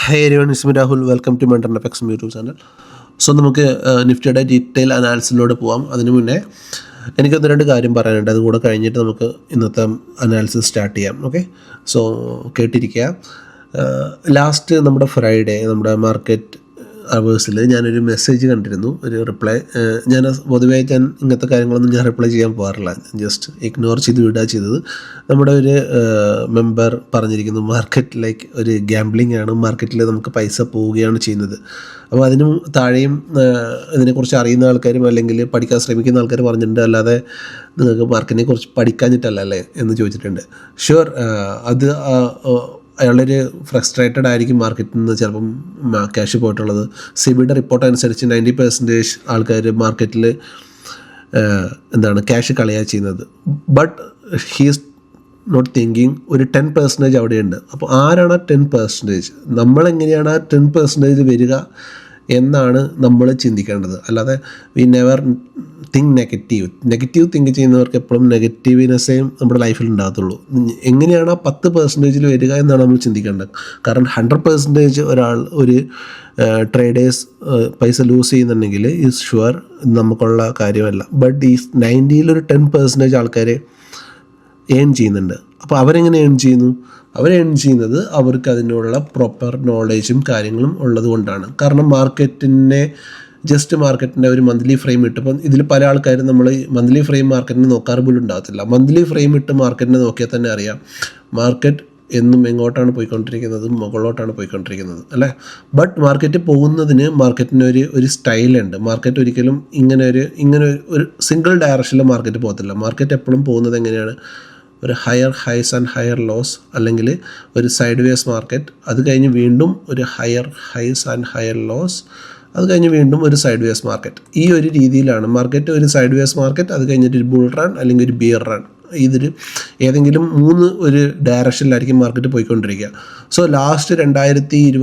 Hi everyone, it's me Rahul. Welcome to Mentor FX YouTube channel. So നമുക്ക് നിഫ്റ്റിയുടെ detail അനാലിസിസിലൂടെ പോകാം. അതിനു മുന്നേ എനിക്കൊന്ന് രണ്ട് കാര്യം പറയാനുണ്ട്. അതുകൂടെ കഴിഞ്ഞിട്ട് നമുക്ക് ഇന്നത്തെ അനാലിസിസ് സ്റ്റാർട്ട് ചെയ്യാം. ഓക്കെ, സോ കേട്ടിരിക്കുക. ലാസ്റ്റ് നമ്മുടെ ഫ്രൈഡേ നമ്മുടെ മാർക്കറ്റ് അവേഴ്സിൽ ഞാനൊരു മെസ്സേജ് കണ്ടിരുന്നു, ഒരു റിപ്ലൈ. ഞാൻ പൊതുവേ ഇങ്ങനത്തെ കാര്യങ്ങളൊന്നും ഞാൻ റിപ്ലൈ ചെയ്യാൻ പോകാറില്ല, ജസ്റ്റ് ഇഗ്നോർ ചെയ്ത് വിടുക ചെയ്തത്. നമ്മുടെ ഒരു മെമ്പർ പറഞ്ഞിരിക്കുന്നു മാർക്കറ്റ് ലൈക്ക് ഒരു ഗാംബ്ലിംഗ് ആണ്, മാർക്കറ്റിൽ നമുക്ക് പൈസ പോവുകയാണ് ചെയ്യുന്നത്. അപ്പോൾ അതിനും താഴെയും ഇതിനെക്കുറിച്ച് അറിയുന്ന ആൾക്കാരും അല്ലെങ്കിൽ പഠിക്കാൻ ശ്രമിക്കുന്ന ആൾക്കാർ പറഞ്ഞിട്ടുണ്ട്, അല്ലാതെ നിങ്ങൾക്ക് മാർക്കറ്റിനെ കുറിച്ച് പഠിക്കാഞ്ഞിട്ടല്ല അല്ലേ എന്ന് ചോദിച്ചിട്ടുണ്ട്. ഷുവർ, അത് അയാളൊരു ഫ്രസ്ട്രേറ്റഡ് ആയിരിക്കും മാർക്കറ്റിൽ നിന്ന് ചിലപ്പം ക്യാഷ് പോയിട്ടുള്ളത്. സിബിയുടെ റിപ്പോർട്ട് അനുസരിച്ച് 90% ആൾക്കാർ മാർക്കറ്റിൽ ക്യാഷ് കളയുക ചെയ്യുന്നത്. ബട്ട് ഹീസ് നോട്ട് തിങ്കിങ് ഒരു 10% അവിടെയുണ്ട്. അപ്പോൾ ആരാണ് ആ 10%? നമ്മളെങ്ങനെയാണ് ആ 10% വരിക എന്നാണ് നമ്മൾ ചിന്തിക്കേണ്ടത്. അല്ലാതെ we never think negative think ചെയ്യുന്നവർക്ക് എപ്പോഴും നെഗറ്റീവ്നെസ്സേ നമ്മുടെ ലൈഫിൽ ഉണ്ടാകത്തുള്ളൂ. എങ്ങനെയാണ് ആ 10% വരിക എന്നാണ് നമ്മൾ ചിന്തിക്കേണ്ടത്. കാരണം 100% ഒരാൾ ഒരു ട്രേഡേഴ്സ് പൈസ ലൂസ് ചെയ്യുന്നുണ്ടെങ്കിൽ ഈസ് ഷുവർ നമുക്കുള്ള കാര്യമല്ല. ബട്ട് ഈ 90-ൽ 10% ആൾക്കാർ ഏൺ ചെയ്യുന്നുണ്ട്. അപ്പോൾ അവരെങ്ങനെ ഏൺ ചെയ്യുന്നു? അവരേൺ ചെയ്യുന്നത് അവർക്ക് അതിനുള്ള പ്രോപ്പർ നോളേജും കാര്യങ്ങളും ഉള്ളത് കൊണ്ടാണ്. കാരണം മാർക്കറ്റിൻ്റെ ഒരു മന്ത്ലി ഫ്രെയിം ഇട്ട്, ഇപ്പം ഇതിൽ പല ആൾക്കാരും നമ്മൾ മന്ത്ലി ഫ്രെയിം മാർക്കറ്റിനെ നോക്കാറ് പോലും ഉണ്ടാകത്തില്ല. മന്ത്ലി ഫ്രെയിം ഇട്ട് മാർക്കറ്റിനെ നോക്കിയാൽ തന്നെ അറിയാം മാർക്കറ്റ് എന്നും എങ്ങോട്ടാണ് പോയിക്കൊണ്ടിരിക്കുന്നത്, മുകളിലോട്ടാണ് പോയിക്കൊണ്ടിരിക്കുന്നത് അല്ലേ. ബട്ട് മാർക്കറ്റ് പോകുന്നതിന് മാർക്കറ്റിന് സ്റ്റൈലുണ്ട്. മാർക്കറ്റ് ഒരിക്കലും ഇങ്ങനെ ഒരു സിംഗിൾ ഡയറക്ഷനിൽ മാർക്കറ്റ് പോകത്തില്ല. മാർക്കറ്റ് എപ്പോഴും പോകുന്നത് എങ്ങനെയാണ്? ഒരു higher high and higher loss, അല്ലെങ്കിൽ ഒരു സൈഡ് വേസ് മാർക്കറ്റ്, അത് കഴിഞ്ഞ് വീണ്ടും ഒരു higher high and higher loss, അത് കഴിഞ്ഞ് വീണ്ടും ഒരു സൈഡ് വേസ് മാർക്കറ്റ്. ഈ ഒരു രീതിയിലാണ് മാർക്കറ്റ്. ഒരു സൈഡ് വേസ് മാർക്കറ്റ്, അത് കഴിഞ്ഞിട്ട് ഒരു ബുൾ റൺ അല്ലെങ്കിൽ ഒരു ബിയർ റൺ. ഏതെങ്കിലും 3 ഒരു ഡയറക്ഷനിലായിരിക്കും മാർക്കറ്റ് പോയിക്കൊണ്ടിരിക്കുക. സോ ലാസ്റ്റ് 2024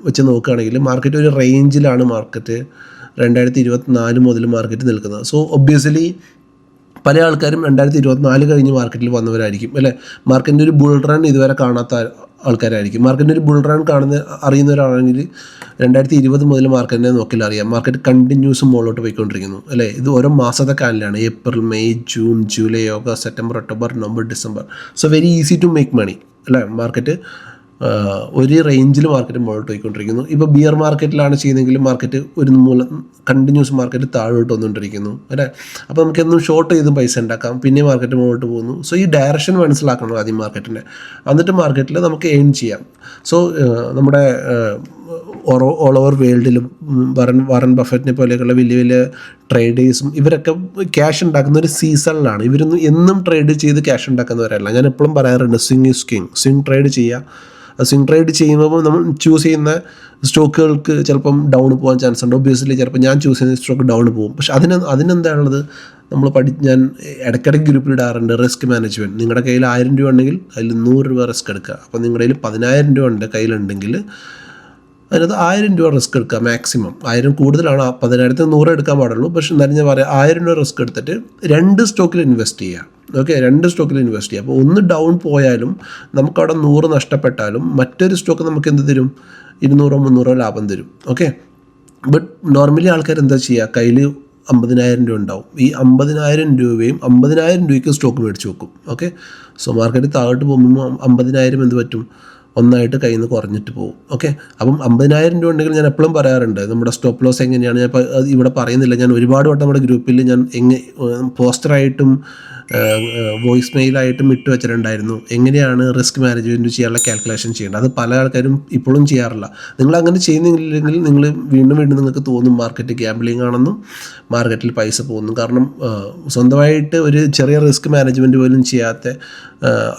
വെച്ച് നോക്കുകയാണെങ്കിൽ മാർക്കറ്റ് ഒരു റേഞ്ചിലാണ് 2024 മുതൽ മാർക്കറ്റ് നിൽക്കുന്നത്. സോ ഒബ്വിയസ്ലി പല ആൾക്കാരും 2024 കഴിഞ്ഞ് മാർക്കറ്റിൽ വന്നവരായിരിക്കും അല്ലേ. മാർക്കറ്റിൻ്റെ ഒരു ബുൾ റൺ ഇതുവരെ കാണാത്ത ആൾക്കാരായിരിക്കും. മാർക്കറ്റിൻ്റെ ഒരു ബുൾ റൺ അറിയുന്നവരാണെങ്കിൽ 2020 മുതൽ മാർക്കറ്റിനെ നോക്കിയാൽ അറിയാം മാർക്കറ്റ് കണ്ടിന്യൂസ് മുകളിലോട്ട് പോയിക്കൊണ്ടിരിക്കുന്നു അല്ലേ. ഇത് ഓരോ മാസത്തെ കാലിലാണ്: April, May, June, July, August, September, October, November, December. So very easy to make money അല്ലേ. മാർക്കറ്റ് ഒരു റേഞ്ചിൽ മാർക്കറ്റ് മുകളിലോട്ട് പോയിക്കൊണ്ടിരിക്കുന്നു. ഇപ്പോൾ ബിയർ മാർക്കറ്റിലാണ് ചെയ്യുന്നതെങ്കിൽ മാർക്കറ്റ് കണ്ടിന്യൂസ് മാർക്കറ്റ് താഴോട്ട് വന്നുകൊണ്ടിരിക്കുന്നു അല്ലേ. അപ്പോൾ നമുക്കെന്നും ഷോർട്ട് ചെയ്ത് പൈസ ഉണ്ടാക്കാം, പിന്നെ മാർക്കറ്റ് മുകളിലോട്ട് പോകുന്നു. സോ ഈ ഡയറക്ഷൻ മനസ്സിലാക്കണം ആദ്യം മാർക്കറ്റിൻ്റെ, എന്നിട്ട് മാർക്കറ്റിൽ നമുക്ക് ഏൺ ചെയ്യാം. സോ നമ്മുടെ ഓൾ ഓവർ വേൾഡിലും വാറൻ ബഫറ്റിനെ പോലെയൊക്കെയുള്ള വലിയ വലിയ ട്രേഡേഴ്സും ഇവരൊക്കെ ക്യാഷ് ഉണ്ടാക്കുന്ന ഒരു സീസണിലാണ്. ഇവരൊന്നും എന്നും ട്രേഡ് ചെയ്ത് ക്യാഷ് ഉണ്ടാക്കുന്നവരല്ല. ഞാൻ എപ്പോഴും പറയാറുണ്ട്, swing is king. Swing trade ചെയ്യുക. സ്വിങ് ട്രേഡ് ചെയ്യുമ്പോൾ നമ്മൾ ചൂസ് ചെയ്യുന്ന സ്റ്റോക്കുകൾക്ക് ചിലപ്പം ഡൗൺ പോകാൻ ചാൻസ് ഉണ്ട്. ഒബ്വിയസ്ലി ചിലപ്പോൾ ഞാൻ ചൂസ് ചെയ്യുന്ന സ്റ്റോക്ക് ഡൗൺ പോകും. പക്ഷെ അതിനെന്താണുള്ളത്? ഞാൻ ഇടയ്ക്കിടയ്ക്ക് ഗ്രൂപ്പിൽ ഇടാറുണ്ട് റിസ്ക് മാനേജ്മെൻറ്റ്. നിങ്ങളുടെ കയ്യിൽ 1000 രൂപ ഉണ്ടെങ്കിൽ അതിൽ 100 രൂപ റിസ്ക് എടുക്കുക. അപ്പോൾ നിങ്ങളുടെ കയ്യിൽ 10,000 രൂപ കയ്യിലുണ്ടെങ്കിൽ അതിനകത്ത് 1000 രൂപ റിസ്ക് എടുക്കുക മാക്സിമം. 1000 കൂടുതലാണ്, 10,000-ൽ 100 എടുക്കാൻ പാടുള്ളൂ. പക്ഷെ എന്നാലും ഞാൻ പറയാം, 1000 രൂപ റിസ്ക് എടുത്തിട്ട് 2 സ്റ്റോക്കിൽ ഇൻവെസ്റ്റ് ചെയ്യുക. ഓക്കെ, 2 സ്റ്റോക്കിൽ ഇൻവെസ്റ്റ് ചെയ്യുക. അപ്പോൾ ഒന്ന് ഡൗൺ പോയാലും നമുക്കവിടെ 100 നഷ്ടപ്പെട്ടാലും മറ്റൊരു സ്റ്റോക്ക് നമുക്ക് എന്ത് തരും? 200-300 ലാഭം തരും. ഓക്കെ, ബട്ട് നോർമലി ആൾക്കാർ എന്താ ചെയ്യുക? കയ്യിൽ 50,000 രൂപ ഉണ്ടാവും. ഈ 50,000 രൂപയും 50,000 രൂപയ്ക്ക് സ്റ്റോക്ക് മേടിച്ച് വെക്കും. ഓക്കെ, സോ മാർക്കറ്റ് താഴോട്ട് പോകുമ്പോൾ 50,000 എന്ത് പറ്റും? ഒന്നായിട്ട് കയ്യിൽ നിന്ന് കുറഞ്ഞിട്ട് പോകും. ഓക്കെ, അപ്പം 50,000 രൂപ ഉണ്ടെങ്കിൽ ഞാൻ എപ്പോഴും പറയാറുണ്ട് നമ്മുടെ സ്റ്റോപ്പ് ലോസ് എങ്ങനെയാണ്. ഞാൻ ഇവിടെ പറയുന്നില്ല, ഞാൻ ഒരുപാട് വട്ടം നമ്മുടെ ഗ്രൂപ്പിൽ ഞാൻ പോസ്റ്ററായിട്ടും വോയിസ് മെയിലായിട്ടും ഇട്ട് വെച്ചിട്ടുണ്ടായിരുന്നു എങ്ങനെയാണ് റിസ്ക് മാനേജ്മെൻറ്റ് ചെയ്യാനുള്ള കാൽക്കുലേഷൻ ചെയ്യേണ്ടത്. അത് പല ആൾക്കാരും ഇപ്പോഴും ചെയ്യാറില്ല. നിങ്ങൾ അങ്ങനെ ചെയ്യുന്നില്ലെങ്കിൽ നിങ്ങൾ വീണ്ടും നിങ്ങൾക്ക് തോന്നും മാർക്കറ്റ് ഗാംബ്ലിംഗ് ആണെന്നും മാർക്കറ്റിൽ പൈസ പോകുന്നു. കാരണം സ്വന്തമായിട്ട് ഒരു ചെറിയ റിസ്ക് മാനേജ്മെൻറ്റ് പോലും ചെയ്യാത്ത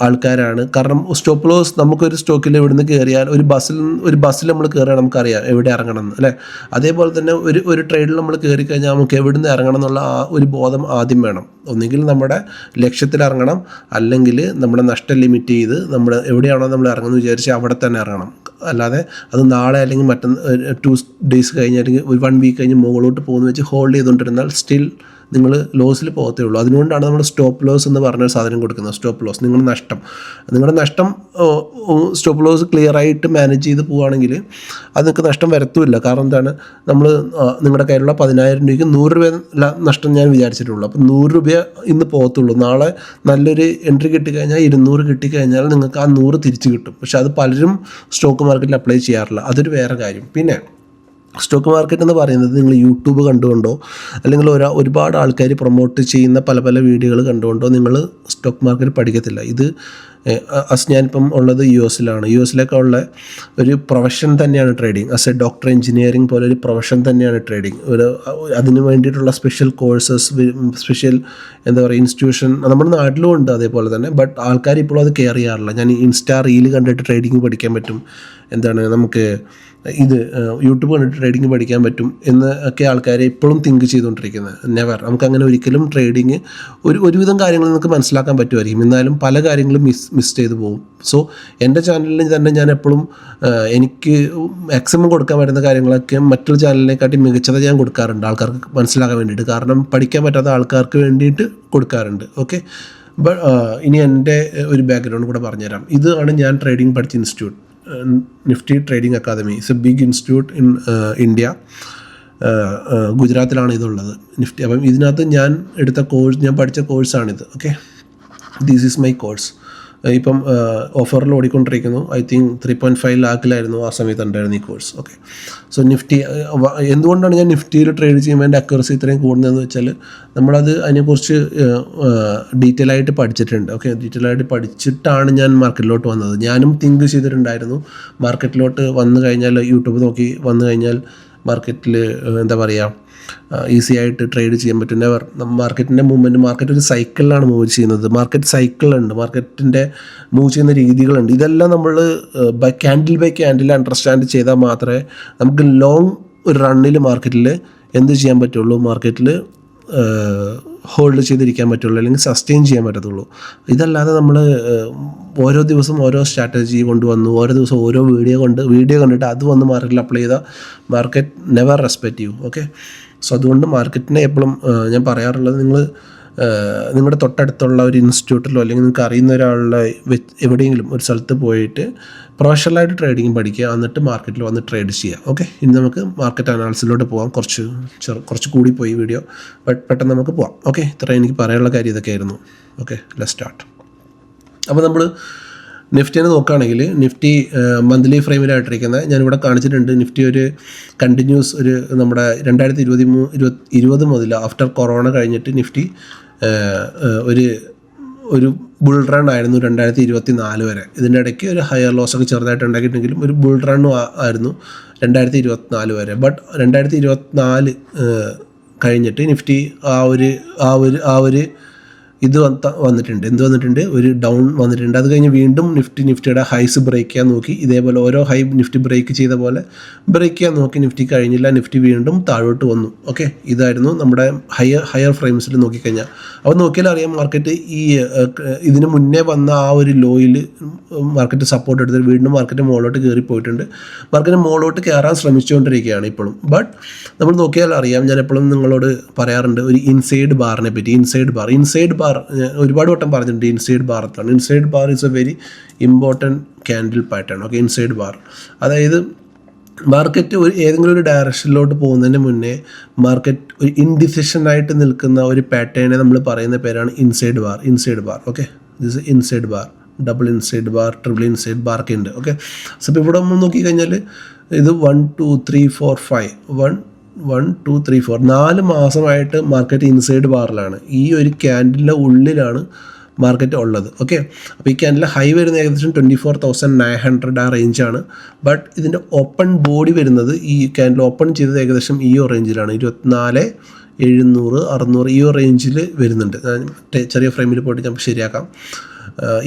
ആൾക്കാരാണ്. കാരണം സ്റ്റോപ്പ് ലോസ് നമുക്കൊരു സ്റ്റോക്കിൽ ഇവിടുന്ന് കയറിയാൽ ഒരു ബസ്സിൽ നമ്മൾ കയറിയാൽ നമുക്കറിയാം എവിടെ ഇറങ്ങണം എന്ന് അല്ലേ. അതേപോലെ തന്നെ ഒരു ട്രേഡിൽ നമ്മൾ കയറി കഴിഞ്ഞാൽ നമുക്ക് എവിടെ നിന്ന് ഇറങ്ങണം എന്നുള്ള ഒരു ബോധം ആദ്യം വേണം. ഒന്നുകിൽ നമ്മുടെ ലക്ഷ്യത്തിൽ ഇറങ്ങണം, അല്ലെങ്കിൽ നമ്മുടെ നഷ്ടം ലിമിറ്റ് ചെയ്ത് നമ്മൾ എവിടെയാണോ നമ്മൾ ഇറങ്ങുന്നത് വിചാരിച്ച് അവിടെ തന്നെ ഇറങ്ങണം. അല്ലാതെ അത് നാളെ അല്ലെങ്കിൽ മറ്റൊന്ന് 2 days കഴിഞ്ഞ് അല്ലെങ്കിൽ ഒരു 1 week കഴിഞ്ഞ് മുകളിലോട്ട് പോകുന്ന വെച്ച് ഹോൾഡ് ചെയ്തുകൊണ്ടിരുന്നാൽ സ്റ്റിൽ നിങ്ങൾ ലോസിൽ പോകത്തേ ഉള്ളൂ. അതുകൊണ്ടാണ് നമ്മൾ സ്റ്റോപ്പ് ലോസ് എന്ന് പറഞ്ഞൊരു സാധനം കൊടുക്കുന്നത്. സ്റ്റോപ്പ് ലോസ്, നിങ്ങളുടെ നഷ്ടം സ്റ്റോപ്പ് ലോസ് ക്ലിയർ ആയിട്ട് മാനേജ് ചെയ്ത് പോവുകയാണെങ്കിൽ അത് നിങ്ങൾക്ക് നഷ്ടം വരത്തുമില്ല. കാരണം എന്താണ്, നമ്മൾ നിങ്ങളുടെ കയ്യിലുള്ള 10,000 രൂപയ്ക്ക് 100 രൂപ നഷ്ടം ഞാൻ വിചാരിച്ചിട്ടുള്ളൂ. അപ്പം 100 രൂപ ഇന്ന് പോകത്തുള്ളൂ. നാളെ നല്ലൊരു എൻട്രി കിട്ടിക്കഴിഞ്ഞാൽ 200 കിട്ടിക്കഴിഞ്ഞാൽ നിങ്ങൾക്ക് ആ 100 തിരിച്ച് കിട്ടും. പക്ഷെ അത് പലരും സ്റ്റോക്ക് മാർക്കറ്റിൽ അപ്ലൈ ചെയ്യാറില്ല. അതൊരു വേറെ കാര്യം. പിന്നെ സ്റ്റോക്ക് മാർക്കറ്റ് എന്ന് പറയുന്നത് നിങ്ങൾ യൂട്യൂബ് കണ്ടുകൊണ്ടോ അല്ലെങ്കിൽ ഒരുപാട് ആൾക്കാർ പ്രൊമോട്ട് ചെയ്യുന്ന പല വീഡിയോകൾ കണ്ടുകൊണ്ടോ നിങ്ങൾ സ്റ്റോക്ക് മാർക്കറ്റ് പഠിക്കത്തില്ല. ഇത് ഞാനിപ്പം ഉള്ളത് യുഎസിലൊക്കെ ഉള്ള ഒരു പ്രൊഫഷൻ തന്നെയാണ് ട്രേഡിങ്. എ ഡോക്ടർ എഞ്ചിനീയറിംഗ് പോലെ ഒരു പ്രൊഫഷൻ തന്നെയാണ് ട്രേഡിങ്. അതിന് വേണ്ടിയിട്ടുള്ള സ്പെഷ്യൽ കോഴ്സസ്, സ്പെഷ്യൽ ഇൻസ്റ്റിറ്റ്യൂഷൻ നമ്മുടെ നാട്ടിലും ഉണ്ട് അതേപോലെ തന്നെ. ബട്ട് ആൾക്കാർ ഇപ്പോഴും അത് കെയർ ചെയ്യാറില്ല. ഞാൻ ഇൻസ്റ്റാ റീൽ കണ്ടിട്ട് ട്രേഡിങ് പഠിക്കാൻ പറ്റും, നമുക്ക് യൂട്യൂബ് കണ്ടിട്ട് ട്രേഡിങ് പഠിക്കാൻ പറ്റും എന്ന് ഒക്കെ ആൾക്കാർ ഇപ്പോഴും തിങ്ക് ചെയ്തുകൊണ്ടിരിക്കുന്നത്. നെവർ. നമുക്കങ്ങനെ ഒരിക്കലും ട്രേഡിങ് ഒരുവിധം കാര്യങ്ങൾ നമുക്ക് മനസ്സിലാക്കാൻ പറ്റുമായിരിക്കും, എന്നാലും പല കാര്യങ്ങളും മിസ് ചെയ്തു പോകും. സോ എൻ്റെ ചാനലിൽ തന്നെ ഞാൻ എപ്പോഴും എനിക്ക് മാക്സിമം കൊടുക്കാൻ പറ്റുന്ന കാര്യങ്ങളൊക്കെ മറ്റൊരു ചാനലിനെക്കാട്ടി മികച്ചത് ഞാൻ കൊടുക്കാറുണ്ട്, ആൾക്കാർക്ക് മനസ്സിലാക്കാൻ വേണ്ടിയിട്ട്. കാരണം പഠിക്കാൻ പറ്റാത്ത ആൾക്കാർക്ക് വേണ്ടിയിട്ട് കൊടുക്കാറുണ്ട്. ഓക്കെ, ഇനി എൻ്റെ ഒരു ബാക്ക്ഗ്രൗണ്ട് കൂടെ പറഞ്ഞുതരാം. ഇതാണ് ഞാൻ ട്രേഡിംഗ് പഠിച്ച institute, Nifty Trading Academy. It's a big institute in India. ഗുജറാത്തിലാണ് ഇതുള്ളത്, നിഫ്റ്റി. അപ്പം ഇതിനകത്ത് ഞാൻ പഠിച്ച കോഴ്സാണിത്. Okay, this is my course. ഇപ്പം ഓഫറിൽ ഓടിക്കൊണ്ടിരിക്കുന്നു. ഐ തിങ്ക് 3.5 ലാഖിലായിരുന്നു ആ സമയത്ത് ഉണ്ടായിരുന്നു ഈ കോഴ്സ്. ഓക്കെ, സോ നിഫ്റ്റി എന്തുകൊണ്ടാണ് ഞാൻ നിഫ്റ്റിയിൽ ട്രേഡ് ചെയ്യുമ്പോൾ എൻ്റെ അക്യുറസി ഇത്രയും കൂടുന്നതെന്ന് വെച്ചാൽ അതിനെക്കുറിച്ച് ഡീറ്റെയിൽ ആയിട്ട് പഠിച്ചിട്ടുണ്ട്. ഓക്കെ, ഡീറ്റെയിൽ ആയിട്ട് പഠിച്ചിട്ടാണ് ഞാൻ മാർക്കറ്റിലോട്ട് വന്നത്. ഞാനും തിങ്ക് ചെയ്തിട്ടുണ്ടായിരുന്നു മാർക്കറ്റിലോട്ട് വന്നു കഴിഞ്ഞാൽ, യൂട്യൂബ് നോക്കി വന്നു കഴിഞ്ഞാൽ മാർക്കറ്റിൽ ഈസി ആയിട്ട് ട്രേഡ് ചെയ്യാൻ പറ്റും. മാർക്കറ്റിൻ്റെ മൂവ്മെൻറ്റ്, മാർക്കറ്റ് ഒരു സൈക്കിളിലാണ് മൂവ് ചെയ്യുന്നത്. മാർക്കറ്റ് സൈക്കിളുണ്ട്, മാർക്കറ്റിൻ്റെ മൂവ് ചെയ്യുന്ന രീതികളുണ്ട്. ഇതെല്ലാം നമ്മൾ ബൈ ക്യാൻഡിൽ അണ്ടർസ്റ്റാൻഡ് ചെയ്താൽ മാത്രമേ നമുക്ക് ലോങ് ഒരു റണ്ണിൽ മാർക്കറ്റിൽ എന്ത് ചെയ്യാൻ പറ്റുള്ളൂ, മാർക്കറ്റിൽ ഹോൾഡ് ചെയ്തിരിക്കാൻ പറ്റുള്ളൂ, അല്ലെങ്കിൽ സസ്റ്റെയിൻ ചെയ്യാൻ പറ്റത്തുള്ളൂ. ഇതല്ലാതെ നമ്മൾ ഓരോ ദിവസം ഓരോ സ്ട്രാറ്റജി കൊണ്ടുവന്നു, ഓരോ ദിവസം ഓരോ വീഡിയോ കണ്ടിട്ട് അത് വന്ന് മാർക്കറ്റിൽ അപ്ലൈ ചെയ്താൽ മാർക്കറ്റ് നെവർ റെസ്പെക്റ്റ് ചെയ്യും. ഓക്കെ, സോ അതുകൊണ്ട് മാർക്കറ്റിനെ എപ്പോഴും ഞാൻ പറയാറുള്ളത്, നിങ്ങളുടെ തൊട്ടടുത്തുള്ള ഒരു ഇൻസ്റ്റിറ്റ്യൂട്ടിലോ അല്ലെങ്കിൽ നിങ്ങൾക്ക് അറിയുന്ന ഒരാളുടെ എവിടെയെങ്കിലും ഒരു സ്ഥലത്ത് പോയിട്ട് പ്രൊഫഷണലായിട്ട് ട്രേഡിങ് പഠിക്കുക, എന്നിട്ട് മാർക്കറ്റിൽ വന്ന് ട്രേഡ് ചെയ്യുക. ഓക്കെ, ഇനി നമുക്ക് മാർക്കറ്റ് അനാലിസിസിലോട്ട് പോകാം. കുറച്ച് കൂടി പോയി വീഡിയോ, പെട്ടെന്ന് നമുക്ക് പോകാം. ഓക്കെ, ഇത്രയും എനിക്ക് പറയാനുള്ള കാര്യം ഇതൊക്കെയായിരുന്നു. Okay, let's start. അപ്പോൾ നമ്മൾ നിഫ്റ്റിനെ നോക്കുകയാണെങ്കിൽ, നിഫ്റ്റി മന്ത്ലി ഫ്രെയിമിലായിട്ടിരിക്കുന്ന ഞാനിവിടെ കാണിച്ചിട്ടുണ്ട്. നിഫ്റ്റി ഒരു കണ്ടിന്യൂസ് നമ്മുടെ 2020 മുതൽ ആഫ്റ്റർ കൊറോണ കഴിഞ്ഞിട്ട് നിഫ്റ്റി ഒരു ബുൾ റൺ ആയിരുന്നു 2024 വരെ. ഇതിൻ്റെ ഇടയ്ക്ക് ഒരു ഹയർ ലോസ് ഒക്കെ ചെറുതായിട്ട് ഉണ്ടാക്കിയിട്ടുണ്ടെങ്കിലും ഒരു ബുൾ റണ്ണും ആയിരുന്നു 2024 വരെ. ബട്ട് 2024 കഴിഞ്ഞിട്ട് നിഫ്റ്റി ആ ഒരു വന്നിട്ടുണ്ട്, ഒരു ഡൗൺ വന്നിട്ടുണ്ട്. അത് കഴിഞ്ഞ് വീണ്ടും നിഫ്റ്റിയുടെ ഹൈസ് ബ്രേക്ക് ചെയ്യാൻ നോക്കി. ഇതേപോലെ ഓരോ ഹൈ നിഫ്റ്റി ബ്രേക്ക് ചെയ്ത പോലെ ബ്രേക്ക് ചെയ്യാൻ നോക്കി, നിഫ്റ്റി കഴിഞ്ഞില്ല, നിഫ്റ്റി വീണ്ടും താഴോട്ട് വന്നു. ഓക്കെ, ഇതായിരുന്നു നമ്മുടെ ഹയർ ഫ്രെയിംസിൽ നോക്കിക്കഴിഞ്ഞാൽ. അപ്പോൾ നോക്കിയാൽ അറിയാം, മാർക്കറ്റ് ഇതിന് മുന്നേ വന്ന ആ ഒരു ലോയിൽ മാർക്കറ്റ് സപ്പോർട്ട് എടുത്തിട്ട് വീണ്ടും മാർക്കറ്റ് മുകളിലോട്ട് കയറിപ്പോയിട്ടുണ്ട്. മാർക്കറ്റ് മുകളിലോട്ട് കയറാൻ ശ്രമിച്ചുകൊണ്ടിരിക്കുകയാണ് ഇപ്പോഴും. ബട്ട് നമ്മൾ നോക്കിയാൽ അറിയാം, ഞാൻ എപ്പോഴും നിങ്ങളോട് പറയാറുണ്ട് ഒരു ഇൻസൈഡ് ബാറിനെ പറ്റി. ഇൻസൈഡ് ബാർ ഒരുപാട് വട്ടം പറഞ്ഞിട്ടുണ്ട്. Inside bar is A very important candle pattern. Okay, inside bar അതായത് മാർക്കറ്റ് ഏതെങ്കിലും ഒരു ഡയറക്ഷനിലോട്ട് പോകുന്നതിന് മുന്നേ മാർക്കറ്റ് ഒരു ഇൻഡിസിഷനായിട്ട് നിൽക്കുന്ന ഒരു പാറ്റേണെ നമ്മൾ പറയുന്ന പേരാണ് inside bar. Okay, this inside bar, double inside bar, triple inside bar ഒക്കെ ഉണ്ട്. ഓക്കെ, സോ ഇപ്പോൾ ഇവിടെ നമ്മൾ നോക്കിക്കഴിഞ്ഞാൽ ഇത് 1 2 3 4 5 1 2 3 4 4 മാസമായിട്ട് മാർക്കറ്റ് ഇൻസൈഡ് ബാറിലാണ്. ഈ ഒരു ക്യാൻഡിലിൻ്റെ ഉള്ളിലാണ് മാർക്കറ്റ് ഉള്ളത്. ഓക്കെ, അപ്പോൾ ഈ ക്യാൻഡിൽ ഹൈ വരുന്ന ഏകദേശം 24,900 ആ റേഞ്ചാണ്. ബട്ട് ഇതിൻ്റെ ഓപ്പൺ ബോഡി വരുന്നത്, ഈ ക്യാൻഡിൽ ഓപ്പൺ ചെയ്തത് ഏകദേശം ഈ റേഞ്ചിലാണ്, 24,700 600 ഈ റേഞ്ചിൽ വരുന്നുണ്ട്. ചെറിയ ഫ്രെയിമിൽ പോയിട്ട് നമുക്ക് ശരിയാക്കാം.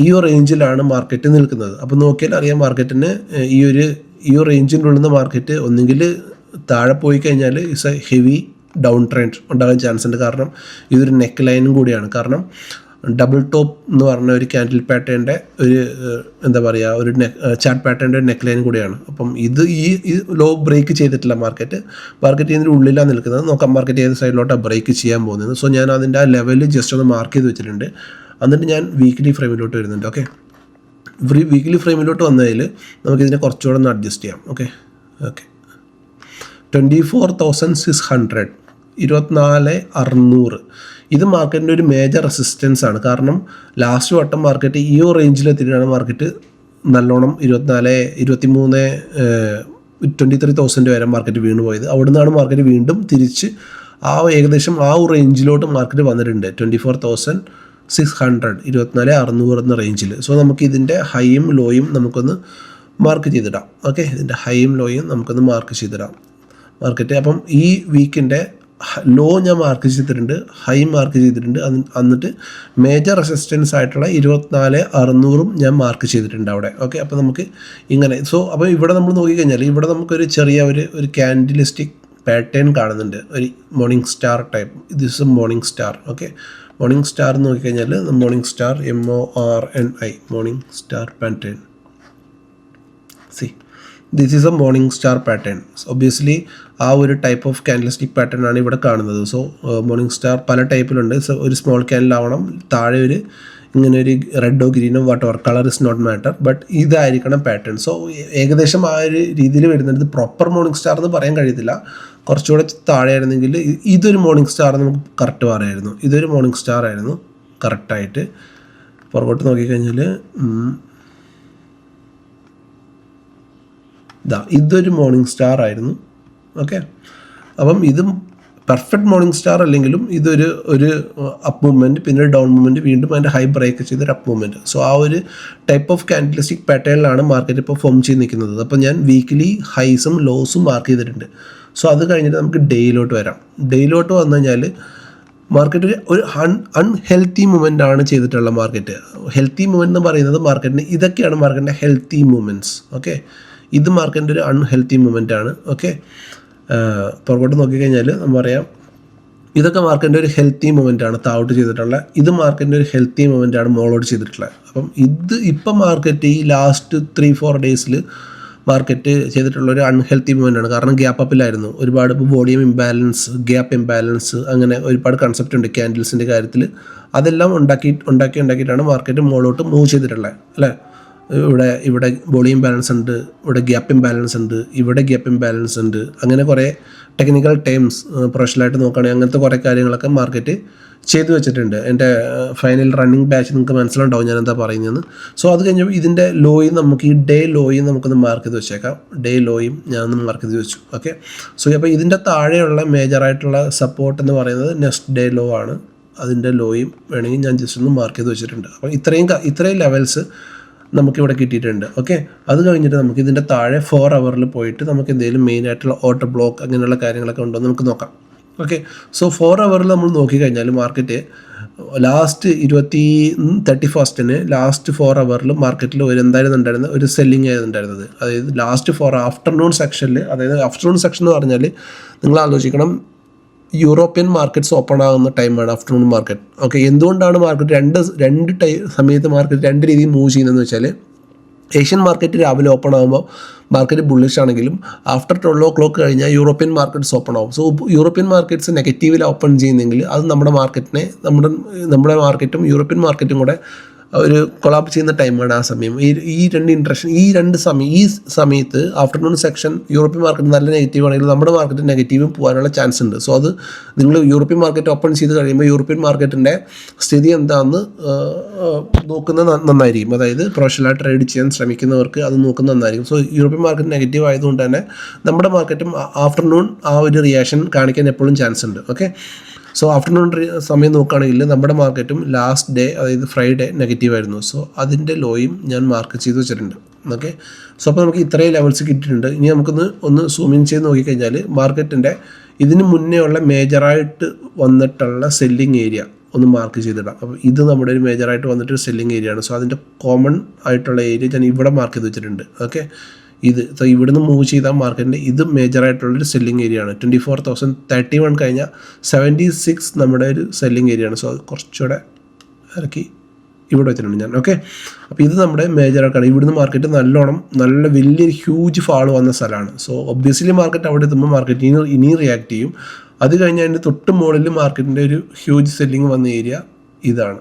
ഈ റേഞ്ചിലാണ് മാർക്കറ്റ് നിൽക്കുന്നത്. അപ്പോൾ നോക്കിയാൽ അറിയാം, മാർക്കറ്റിന് ഈ റേഞ്ചിൻ്റെ ഉള്ളിൽ നിന്ന് മാർക്കറ്റ് ഒന്നുകിൽ താഴെ പോയി കഴിഞ്ഞാൽ it's A heavy down trend ഉണ്ടാകാൻ ചാൻസ് ഉണ്ട്. കാരണം ഇതൊരു നെക്ക് ലൈനും കൂടിയാണ്. കാരണം ഡബിൾ ടോപ്പ് എന്ന് പറഞ്ഞ ഒരു ക്യാൻഡിൽ പാറ്റേണിൻ്റെ ഒരു എന്താ പറയുക ഒരു ചാർട്ട് പാറ്റേണിൻ്റെ നെക്ക് ലൈൻ കൂടിയാണ്. അപ്പം ഈ ലോ ബ്രേക്ക് ചെയ്തിട്ടില്ല മാർക്കറ്റ് ഇതിൻ്റെ ഉള്ളിലാണ് നിൽക്കുന്നത്. നോക്കാം മാർക്കറ്റ് ഏത് സൈഡിലോട്ടാണ് ബ്രേക്ക് ചെയ്യാൻ പോകുന്നത്. സോ ഞാൻ അതിൻ്റെ ആ ലെവലിൽ ജസ്റ്റ് ഒന്ന് മാർക്ക് ചെയ്ത് വെച്ചിട്ടുണ്ട്. എന്നിട്ട് ഞാൻ വീക്ക്ലി ഫ്രെയിമിലോട്ട് വരുന്നുണ്ട്. ഓക്കെ, വീക്ക്ലി ഫ്രെയിമിലോട്ട് വന്നതിൽ നമുക്കിതിനെ കുറച്ചുകൂടെ ഒന്ന് അഡ്ജസ്റ്റ് ചെയ്യാം. ഓക്കെ 24,600 24,600 ഇത് മാർക്കറ്റിൻ്റെ ഒരു മേജർ റെസിസ്റ്റൻസ് ആണ്. കാരണം ലാസ്റ്റ് വട്ടം മാർക്കറ്റ് ഈ ഒരു റേഞ്ചിലെത്തിയിട്ടാണ് മാർക്കറ്റ് നല്ലോണം 23,000 വരെ മാർക്കറ്റ് വീണ് പോയത്. അവിടെ നിന്നാണ് മാർക്കറ്റ് വീണ്ടും തിരിച്ച് ഏകദേശം ആ ഒരു റേഞ്ചിലോട്ട് മാർക്കറ്റ് വന്നിട്ടുണ്ട്. 24,600 24,600 എന്ന റേഞ്ചിൽ. സോ നമുക്ക് ഇതിൻ്റെ ഹൈയും ലോയും നമുക്കൊന്ന് മാർക്ക് ചെയ്തിടാം. ഓക്കെ, ഇതിൻ്റെ ഹൈയും ലോയും നമുക്കൊന്ന് മാർക്ക് ചെയ്തിടാം മാർക്കറ്റ്. അപ്പം ഈ വീക്കിൻ്റെ ലോ ഞാൻ മാർക്ക് ചെയ്തിട്ടുണ്ട്, ഹൈ മാർക്ക് ചെയ്തിട്ടുണ്ട്. എന്നിട്ട് മേജർ റെസിസ്റ്റൻസ് ആയിട്ടുള്ള 24,600 ഞാൻ മാർക്ക് ചെയ്തിട്ടുണ്ട് അവിടെ. ഓക്കെ, അപ്പോൾ നമുക്ക് ഇങ്ങനെ അപ്പോൾ ഇവിടെ നമ്മൾ നോക്കിക്കഴിഞ്ഞാൽ ഇവിടെ നമുക്കൊരു ചെറിയ ഒരു ക്യാൻഡിലിസ്റ്റിക് പാറ്റേൺ കാണുന്നുണ്ട്, ഒരു morning star type. This is morning star. Okay, morning star നോക്കിക്കഴിഞ്ഞാൽ morning star MORNI morning star pattern. This is a morning star pattern. Obviously ആ ഒരു ടൈപ്പ് ഓഫ് ക്യാൻഡലിസ്റ്റിക് പാറ്റേൺ ആണ് ഇവിടെ കാണുന്നത്. സോ മോർണിംഗ് സ്റ്റാർ പല ടൈപ്പിലുണ്ട്. സോ ഒരു സ്മോൾ ക്യാൻഡിലാവണം, താഴെ ഒരു ഇങ്ങനെ ഒരു റെഡോ ഗ്രീനോ whatever colour is not matter, but ഇതായിരിക്കണം പാറ്റേൺ. സോ ഏകദേശം ആ ഒരു രീതിയിൽ വരുന്നത് പ്രോപ്പർ മോർണിംഗ് സ്റ്റാർ എന്ന് പറയാൻ കഴിയത്തില്ല. കുറച്ചുകൂടെ താഴെ ആയിരുന്നെങ്കിൽ ഇതൊരു മോർണിംഗ് സ്റ്റാർ നമുക്ക് കറക്റ്റ് പറയായിരുന്നു. ഇതൊരു മോർണിംഗ് സ്റ്റാർ ആയിരുന്നു കറക്റ്റായിട്ട്. പുറകോട്ട് നോക്കിക്കഴിഞ്ഞാൽ ഇതൊരു മോർണിംഗ് സ്റ്റാർ ആയിരുന്നു. ഓക്കെ, അപ്പം ഇതും പെർഫെക്റ്റ് മോർണിംഗ് സ്റ്റാർ അല്ലെങ്കിലും ഇതൊരു അപ്പ് മൂവ്മെൻറ്റ്, പിന്നെ ഡൗൺ മൂവ്മെൻറ്റ്, വീണ്ടും അതിൻ്റെ ഹൈ ബ്രേക്ക് ചെയ്തൊരു അപ്പ് മൂവ്മെൻറ്റ്. സോ ആ ഒരു ടൈപ്പ് ഓഫ് ക്യാൻഡലിസ്റ്റിക് പാറ്റേണിലാണ് മാർക്കറ്റ് ഇപ്പോൾ ഫോം ചെയ്ത് നിൽക്കുന്നത്. അപ്പോൾ ഞാൻ വീക്ക്ലി ഹൈസും ലോസും മാർക്ക് ചെയ്തിട്ടുണ്ട്. സോ അത് കഴിഞ്ഞിട്ട് നമുക്ക് ഡേയിലോട്ട് വരാം. ഡേയിലോട്ട് വന്നു കഴിഞ്ഞാൽ മാർക്കറ്റ് ഒരു അൺഹെൽത്തി മൂവ്മെൻ്റ് ആണ് ചെയ്തിട്ടുള്ള മാർക്കറ്റ്. ഹെൽത്തി മൂവ്മെൻറ്റ് എന്ന് പറയുന്നത് മാർക്കറ്റിന് ഇതൊക്കെയാണ് മാർക്കറ്റിൻ്റെ ഹെൽത്തി മൂവ്മെൻറ്റ്സ്. ഓക്കെ, ഇത് മാർക്കറ്റിൻ്റെ ഒരു അൺഹെൽത്തി മൂവ്മെൻ്റ് ആണ്. ഓക്കെ, പുറകോട്ട് നോക്കിക്കഴിഞ്ഞാൽ നമ്മൾ പറയാം ഇതൊക്കെ മാർക്കറ്റിൻ്റെ ഒരു ഹെൽത്തി മൂവ്മെൻ്റ് ആണ് താഴോട്ട് ചെയ്തിട്ടുള്ള. ഇത് മാർക്കറ്റിൻ്റെ ഒരു ഹെൽത്തി മൂവ്മെൻ്റ് ആണ് മുകളോട്ട് ചെയ്തിട്ടുള്ളത്. അപ്പം ഇപ്പം മാർക്കറ്റ് ഈ ലാസ്റ്റ് 3-4 ഡേയ്സിൽ മാർക്കറ്റ് ചെയ്തിട്ടുള്ള ഒരു അൺഹെൽത്തി മൂവ്മെൻ്റ് ആണ്. കാരണം ഗ്യാപ്പ് അപ്പിലായിരുന്നു. ഒരുപാട് ഇപ്പോൾ വോളിയം ഇംബാലൻസ്, ഗ്യാപ്പ് ഇംബാലൻസ്, അങ്ങനെ ഒരുപാട് കൺസെപ്റ്റ് ഉണ്ട് ക്യാൻഡിൽസിൻ്റെ കാര്യത്തിൽ. അതെല്ലാം ഉണ്ടാക്കിയിട്ടാണ് മാർക്കറ്റ് മുകളോട്ട് മൂവ് ചെയ്തിട്ടുള്ളത് അല്ലേ. ഇവിടെ വോളിയം ബാലൻസ് ഉണ്ട്, ഇവിടെ ഗ്യാപ്പ് ഇംബാലൻസ് ഉണ്ട്, ഇവിടെ ഗ്യാപ്പ് ഇംബാലൻസ് ഉണ്ട്. അങ്ങനെ കുറേ ടെക്നിക്കൽ ടേംസ് പ്രൊഫഷണലായിട്ട് നോക്കുകയാണെങ്കിൽ അങ്ങനത്തെ കുറേ കാര്യങ്ങളൊക്കെ മാർക്കറ്റ് ചെയ്തു വെച്ചിട്ടുണ്ട്. എൻ്റെ ഫൈനൽ റണ്ണിങ് ബാച്ച് നിങ്ങൾക്ക് മനസ്സിലുണ്ടാവും ഞാൻ എന്താ പറയുന്നതെന്ന്. സോ അത് കഴിഞ്ഞപ്പോൾ ഇതിൻ്റെ ലോയും നമുക്ക് ഈ ഡേ ലോയും നമുക്കൊന്ന് മാർക്ക് ചെയ്ത് വെച്ചേക്കാം. ഡേ ലോയും ഞാനൊന്ന് മാർക്ക് ചെയ്ത് വെച്ചു. ഓക്കെ, സോ അപ്പോൾ ഇതിൻ്റെ താഴെയുള്ള മേജറായിട്ടുള്ള സപ്പോർട്ട് എന്ന് പറയുന്നത് നെക്സ്റ്റ് ഡേ ലോ ആണ്. അതിൻ്റെ ലോയും വേണമെങ്കിൽ ഞാൻ ജസ്റ്റ് ഒന്ന് മാർക്ക് ചെയ്ത് വെച്ചിട്ടുണ്ട്. അപ്പോൾ ഇത്രയും ലെവൽസ് നമുക്കിവിടെ കിട്ടിയിട്ടുണ്ട്. ഓക്കെ, അത് കഴിഞ്ഞിട്ട് നമുക്ക് ഇതിൻ്റെ താഴെ 4 hourൽ പോയിട്ട് നമുക്ക് എന്തെങ്കിലും മെയിനായിട്ടുള്ള ഓർഡർ ബ്ലോക്ക് അങ്ങനെയുള്ള കാര്യങ്ങളൊക്കെ ഉണ്ടോ എന്ന് നമുക്ക് നോക്കാം. ഓക്കെ, സോ 4 hourൽ നമ്മൾ നോക്കിക്കഴിഞ്ഞാൽ മാർക്കറ്റ് ലാസ്റ്റ് 31st ലാസ്റ്റ് 4 hourൽ മാർക്കറ്റിൽ ഉണ്ടായിരുന്ന ഒരു സെല്ലിംഗ് ആയിരുന്നുണ്ടായിരുന്നത്. അതായത് ലാസ്റ്റ് ആഫ്റ്റർനൂൺ സെക്ഷനിൽ, അതായത് ആഫ്റ്റർനൂൺ സെക്ഷൻ എന്ന് പറഞ്ഞാൽ നിങ്ങൾ ആലോചിക്കണം, യൂറോപ്യൻ മാർക്കറ്റ്സ് ഓപ്പൺ ആകുന്ന ടൈമാണ് ആഫ്റ്റർനൂൺ മാർക്കറ്റ്. ഓക്കെ, എന്തുകൊണ്ടാണ് മാർക്കറ്റ് രണ്ട് സമയത്ത് മാർക്കറ്റ് രണ്ട് രീതിയിൽ മൂവ് ചെയ്യുന്നതെന്ന് വെച്ചാൽ, ഏഷ്യൻ മാർക്കറ്റ് രാവിലെ ഓപ്പൺ ആകുമ്പോൾ മാർക്കറ്റ് ബുള്ളിഷ് ആണെങ്കിലും ആഫ്റ്റർ 12 o'clock കഴിഞ്ഞാൽ യൂറോപ്യൻ മാർക്കറ്റ്സ് ഓപ്പൺ ആകും. സോ യൂറോപ്യൻ മാർക്കറ്റ്സ് നെഗറ്റീവിൽ ഓപ്പൺ ചെയ്യുന്നെങ്കിൽ അത് നമ്മുടെ മാർക്കറ്റും യൂറോപ്യൻ മാർക്കറ്റും കൂടെ ഒരു കൊളാബ് ചെയ്യുന്ന ടൈമാണ് ആ സമയം. ഈ സമയത്ത് ആഫ്റ്റർനൂൺ സെക്ഷൻ യൂറോപ്യൻ മാർക്കറ്റ് നല്ല നെഗറ്റീവ് ആണെങ്കിൽ നമ്മുടെ മാർക്കറ്റ് നെഗറ്റീവും പോകാനുള്ള ചാൻസ് ഉണ്ട്. സോ അത് നിങ്ങൾ യൂറോപ്യൻ മാർക്കറ്റ് ഓപ്പൺ ചെയ്ത് കഴിയുമ്പോൾ യൂറോപ്യൻ മാർക്കറ്റിൻ്റെ സ്ഥിതി എന്താണെന്ന് നോക്കുന്നത് നന്നായിരിക്കും. അതായത് പ്രൊഫഷണലായിട്ട് ട്രേഡ് ചെയ്യാൻ ശ്രമിക്കുന്നവർക്ക് അത് നോക്കുന്നത് നന്നായിരിക്കും. സോ യൂറോപ്യൻ മാർക്കറ്റ് നെഗറ്റീവ് ആയതുകൊണ്ട് തന്നെ നമ്മുടെ മാർക്കറ്റും ആഫ്റ്റർനൂൺ ആ ഒരു റിയാക്ഷൻ കാണിക്കാൻ എപ്പോഴും ചാൻസ് ഉണ്ട്. ഓക്കെ, സോ ആഫ്റ്റർനൂൺ സമയം നോക്കുകയാണെങ്കിൽ നമ്മുടെ മാർക്കറ്റും ലാസ്റ്റ് ഡേ, അതായത് ഫ്രൈഡേ നെഗറ്റീവ് ആയിരുന്നു. സോ അതിൻ്റെ ലോയും ഞാൻ മാർക്ക് ചെയ്ത് വെച്ചിട്ടുണ്ട്. ഓക്കെ, സോ അപ്പോൾ നമുക്ക് ഇത്രയും ലെവൽസ് കിട്ടിയിട്ടുണ്ട്. ഇനി നമുക്കൊന്ന് സൂം ഇൻ ചെയ്ത് നോക്കിക്കഴിഞ്ഞാൽ മാർക്കറ്റിൻ്റെ ഇതിന് മുന്നേ ഉള്ള മേജറായിട്ട് വന്നിട്ടുള്ള സെല്ലിംഗ് ഏരിയ ഒന്ന് മാർക്ക് ചെയ്തിടാം. അപ്പോൾ ഇത് നമ്മുടെ ഒരു മേജറായിട്ട് വന്നിട്ടൊരു സെല്ലിംഗ് ഏരിയ ആണ്. സോ അതിൻ്റെ കോമൺ ആയിട്ടുള്ള ഏരിയ ഞാൻ ഇവിടെ മാർക്ക് ചെയ്ത് വെച്ചിട്ടുണ്ട്. ഓക്കെ, സോ ഇവിടുന്ന് മൂവ് ചെയ്താൽ മാർക്കറ്റിൻ്റെ ഇത് മേജറായിട്ടുള്ളൊരു സെല്ലിംഗ് ഏരിയ ആണ്. 24,031 കഴിഞ്ഞാൽ 76 നമ്മുടെ ഒരു സെല്ലിംഗ് ഏരിയ ആണ്. സോ അത് കുറച്ചുകൂടെ ഇറക്കി ഇവിടെ വെച്ചിട്ടുണ്ട് ഞാൻ. ഓക്കെ, അപ്പോൾ ഇത് നമ്മുടെ മേജറായിട്ടാണ്. ഇവിടുന്ന് മാർക്കറ്റ് നല്ല വലിയൊരു ഹ്യൂജ് ഫാൾ വന്ന സ്ഥലമാണ്. സോ ഒബ്വിയസ്ലി മാർക്കറ്റ് അവിടെ എത്തുമ്പോൾ മാർക്കറ്റ് ഇനിയും റിയാക്ട് ചെയ്യും. അത് കഴിഞ്ഞ് അതിൻ്റെ തൊട്ട് മുകളിൽ മാർക്കറ്റിൻ്റെ ഒരു ഹ്യൂജ് സെല്ലിങ് വന്ന ഏരിയ ഇതാണ്,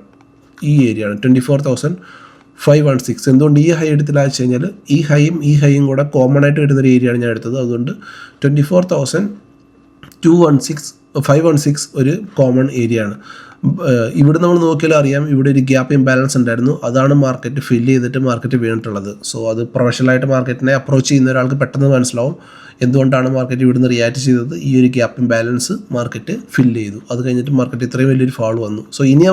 ഈ ഏരിയയാണ് 24,516. എന്തുകൊണ്ട് ഈ ഹൈ എടുത്തില്ല വെച്ച് കഴിഞ്ഞാൽ ഈ ഹൈയും കൂടെ കോമൺ ആയിട്ട് വരുന്നൊരു ഏരിയയാണ് ഞാൻ എടുത്തത്. അതുകൊണ്ട് 24,516 ഒരു കോമൺ ഏരിയ ആണ്. ഇവിടെ നമ്മൾ നോക്കിയാൽ അറിയാം, ഇവിടെ ഒരു ഗ്യാപ്പ് ഇംബാലൻസ് ഉണ്ടായിരുന്നു. അതാണ് മാർക്കറ്റ് ഫില്ല് ചെയ്തിട്ട് മാർക്കറ്റ് വീണിട്ടുള്ളത്. സോ അത് പ്രൊഫഷണലായിട്ട് മാർക്കറ്റിനെ അപ്രോച്ച് ചെയ്യുന്ന ഒരാൾക്ക് പെട്ടെന്ന് മനസ്സിലാവും എന്തുകൊണ്ടാണ് മാർക്കറ്റ് ഇവിടുന്ന് റിയാക്ട് ചെയ്തത്. ഈ ഒരു ഗ്യാപ്പ് ഇംബാലൻസ് മാർക്കറ്റ് ഫില്ല് ചെയ്തു. അത് കഴിഞ്ഞിട്ട് മാർക്കറ്റ് ഇത്രയും വലിയൊരു ഫാൾ വന്നു. സോ ഇനി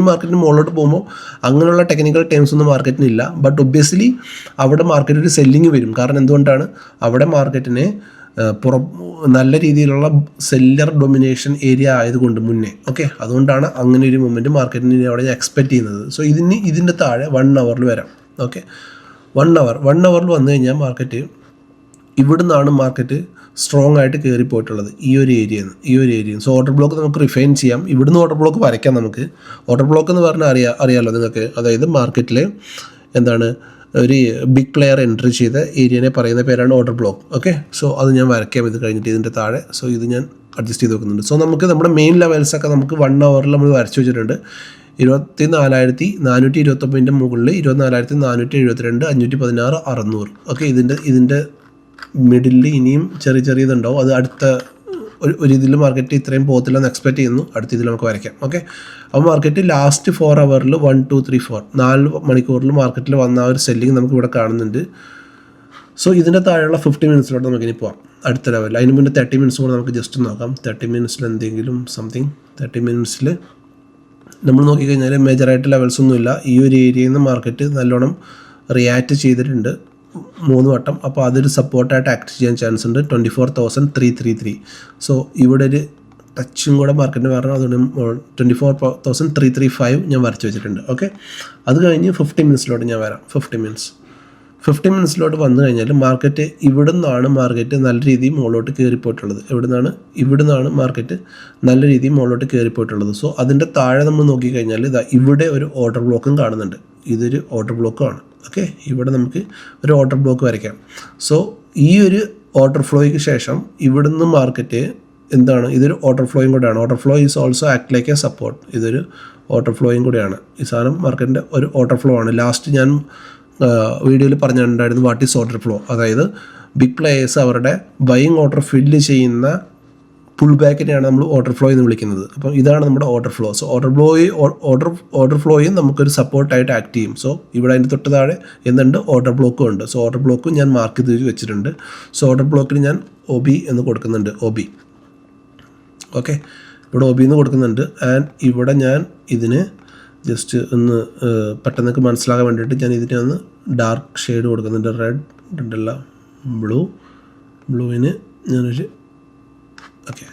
മാർക്കറ്റിന് മുകളിലോട്ട് പോകുമ്പോൾ അങ്ങനെയുള്ള ടെക്നിക്കൽ ടേംസ് ഒന്നും മാർക്കറ്റിനില്ല. ബട്ട് ഒബ്വിയസ്ലി അവിടെ മാർക്കറ്റ് ഒരു സെല്ലിങ് വരും. കാരണം എന്തുകൊണ്ടാണ്, അവിടെ മാർക്കറ്റിനെ നല്ല രീതിയിലുള്ള സെല്ലർ ഡൊമിനേഷൻ ഏരിയ ആയതുകൊണ്ട് മുന്നേ. ഓക്കെ, അതുകൊണ്ടാണ് അങ്ങനെ ഒരു മൂവ്മെൻറ്റ് മാർക്കറ്റിന് അവിടെ ഞാൻ എക്സ്പെക്റ്റ് ചെയ്യുന്നത്. സോ ഇതിൻ്റെ താഴെ 1 ഹവറിൽ വരാം. ഓക്കെ, 1 ഹവറിൽ വന്നു കഴിഞ്ഞാൽ മാർക്കറ്റ് ഇവിടുന്നാണ് മാർക്കറ്റ് സ്ട്രോങ് ആയിട്ട് കയറിപ്പോയിട്ടുള്ളത്, ഈ ഒരു ഏരിയയിൽ സോ ഓർഡർ ബ്ലോക്ക് നമുക്ക് റിഫൈൻ ചെയ്യാം. ഇവിടുന്ന് ഓർഡർ ബ്ലോക്ക് വരയ്ക്കാം നമുക്ക്. ഓർഡർ ബ്ലോക്ക് എന്ന് പറഞ്ഞാൽ അറിയാമല്ലോ നിങ്ങൾക്ക്. അതായത് മാർക്കറ്റിൽ എന്താണ് ഒരു ബിഗ് പ്ലെയർ എൻട്രി ചെയ്ത ഏരിയനെ പറയുന്ന പേരാണ് ഓർഡർ ബ്ലോക്ക്. ഓക്കെ, സോ അത് ഞാൻ വരയ്ക്കാം ഇത് കഴിഞ്ഞിട്ട് ഇതിൻ്റെ താഴെ. സോ ഇത് ഞാൻ അഡ്ജസ്റ്റ് ചെയ്ത് വെക്കുന്നുണ്ട്. സോ നമുക്ക് നമ്മുടെ മെയിൻ ലെവൽസൊക്കെ നമുക്ക് 1 ഹവറിൽ നമ്മൾ വരച്ച് വെച്ചിട്ടുണ്ട്. 24,429 മുകളിൽ 24,472, 516, 600. ഓക്കെ, ഇതിൻ്റെ മിഡിലിൽ ഇനിയും ചെറിയതുണ്ടാവും. അത് അടുത്ത ഒരു ഇതിൽ മാർക്കറ്റ് ഇത്രയും പോകത്തില്ലെന്ന് എക്സ്പെക്ട് ചെയ്യുന്നു. അടുത്ത ഇതിൽ നമുക്ക് വരയ്ക്കാം. ഓക്കെ, അപ്പോൾ മാർക്കറ്റ് ലാസ്റ്റ് 4 ഹവറിൽ 1, 2, 3, 4 4 മണിക്കൂറിൽ മാർക്കറ്റിൽ വന്ന ആ ഒരു സെല്ലിങ് നമുക്ക് ഇവിടെ കാണുന്നുണ്ട്. സോ ഇതിൻ്റെ താഴെയുള്ള 50 മിനിറ്റ്സിലോട്ട് നമുക്കിനി പോകാം അടുത്ത ലെവലിൽ. അതിന് മുന്നേ 30 മിനിറ്റ്സ് കൂടെ നമുക്ക് ജസ്റ്റ് നോക്കാം. 30 മിനിറ്റ്സിൽ എന്തെങ്കിലും 30 മിനിറ്റ്സിൽ നമ്മൾ നോക്കിക്കഴിഞ്ഞാൽ മേജറായിട്ട് ലെവൽസ് ഒന്നുമില്ല. ഈ ഒരു ഏരിയയിൽ നിന്ന് മാർക്കറ്റ് നല്ലോണം റിയാക്ട് ചെയ്തിട്ടുണ്ട് 3 വട്ടം. അപ്പോൾ അതൊരു സപ്പോർട്ടായിട്ട് ആക്ട് ചെയ്യാൻ ചാൻസ് ഉണ്ട്. 24,333. സോ ഇവിടെ ഒരു ടച്ചും കൂടെ മാർക്കറ്റിന് വരണം. അതുകൊണ്ട് 24,335 ഞാൻ വരച്ച് വെച്ചിട്ടുണ്ട്. ഓക്കെ, അത് കഴിഞ്ഞ് 50 മിനിറ്റ്സിലോട്ട് ഞാൻ വരാം. 50 മിനിറ്റ്സിലോട്ട് വന്നു കഴിഞ്ഞാൽ മാർക്കറ്റ് ഇവിടുന്നാണ് മാർക്കറ്റ് നല്ല രീതിയിൽ മുകളിലോട്ട് കയറിപ്പോയിട്ടുള്ളത്. ഇവിടുന്നാണ് മാർക്കറ്റ് നല്ല രീതിയിൽ മുകളിലോട്ട് കയറിപ്പോയിട്ടുള്ളത്. സോ അതിൻ്റെ താഴെ നമ്മൾ നോക്കിക്കഴിഞ്ഞാൽ ഇവിടെ ഒരു ഓർഡർ ബ്ലോക്കും കാണുന്നുണ്ട്. ഇതൊരു ഓർഡർ ബ്ലോക്കാണ്. ഓക്കെ, ഇവിടെ നമുക്ക് ഒരു ഓർഡർ ബ്ലോക്ക് വരയ്ക്കാം. സോ ഈ ഒരു ഓർഡർ ഫ്ലോയ്ക്ക് ശേഷം ഇവിടുന്ന് മാർക്കറ്റ് എന്താണ്, ഇതൊരു ഓർഡർ ഫ്ലോയും കൂടെയാണ്. Order flow is also act like A support. ഇതൊരു ഓർഡർ ഫ്ലോയും കൂടെയാണ്. ഈ സാധനം മാർക്കറ്റിൻ്റെ ഒരു ഓർഡർ ഫ്ലോ ആണ്. ലാസ്റ്റ് ഞാൻ വീഡിയോയിൽ പറഞ്ഞിട്ടുണ്ടായിരുന്നു വാട്ട് ഈസ് ഓർഡർ ഫ്ലോ. അതായത് ബിഗ് പ്ലേയേഴ്സ് അവരുടെ ബൈയിങ് ഓർഡർ ഫില്ല് ചെയ്യുന്ന പുൾ ബാക്കിനെയാണ് നമ്മൾ ഓർഡർ ഫ്ലോ എന്ന് വിളിക്കുന്നത്. അപ്പം ഇതാണ് നമ്മുടെ ഓർഡർ ഫ്ലോ. സോ ഓർഡർ ഫ്ലോയും നമുക്കൊരു സപ്പോർട്ടായിട്ട് ആക്ട് ചെയ്യും. സോ ഇവിടെ അതിൻ്റെ തൊട്ട് താഴെ എന്തുണ്ട്, ഓർഡർ ബ്ലോക്കും ഉണ്ട്. സോ ഓർഡർ ബ്ലോക്കും ഞാൻ മാർക്ക് ചെയ്ത് വെച്ചിട്ടുണ്ട്. സോ ഓർഡർ ബ്ലോക്കിന് ഞാൻ OB എന്ന് കൊടുക്കുന്നുണ്ട്. OB. ഓക്കെ, ഇവിടെ OB എന്ന് കൊടുക്കുന്നുണ്ട്. ആൻഡ് ഇവിടെ ഞാൻ ഇതിന് ജസ്റ്റ് ഒന്ന് പെട്ടെന്നൊക്കെ മനസ്സിലാകാൻ വേണ്ടിയിട്ട് ഞാൻ ഇതിനെ ഒന്ന് ഡാർക്ക് ഷെയ്ഡ് കൊടുക്കുന്നുണ്ട്. റെഡ് അല്ല, ബ്ലൂവിന് ഞാനൊരു ഓക്കെ.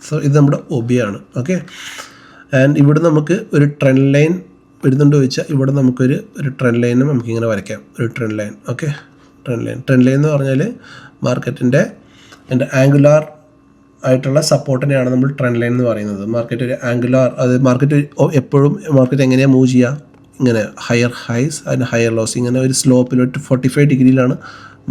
സോ ഇത് നമ്മുടെ OB ആണ്. ഓക്കെ, ആൻഡ് ഇവിടെ നമുക്ക് ഒരു ട്രെൻഡ് ലൈൻ വരുന്നുണ്ടോ ചോദിച്ചാൽ ഇവിടെ നമുക്കൊരു ട്രെൻഡ് ലൈനും നമുക്കിങ്ങനെ വരയ്ക്കാം. ഒരു trend line. Okay, trend line എന്ന് പറഞ്ഞാൽ മാർക്കറ്റിൻ്റെ ആംഗുലാർ ആയിട്ടുള്ള സപ്പോർട്ടിനെയാണ് നമ്മൾ ട്രെൻഡ് ലൈൻ എന്ന് പറയുന്നത്. മാർക്കറ്റ് ഒരു ആംഗുലാർ, അത് മാർക്കറ്റ് എപ്പോഴും മാർക്കറ്റ് എങ്ങനെയാണ് മൂവ് ചെയ്യുക, ഇങ്ങനെ higher high and higher loss, ഇങ്ങനെ ഒരു സ്ലോപ്പിലോട്ട് 45 ഡിഗ്രിയിലാണ്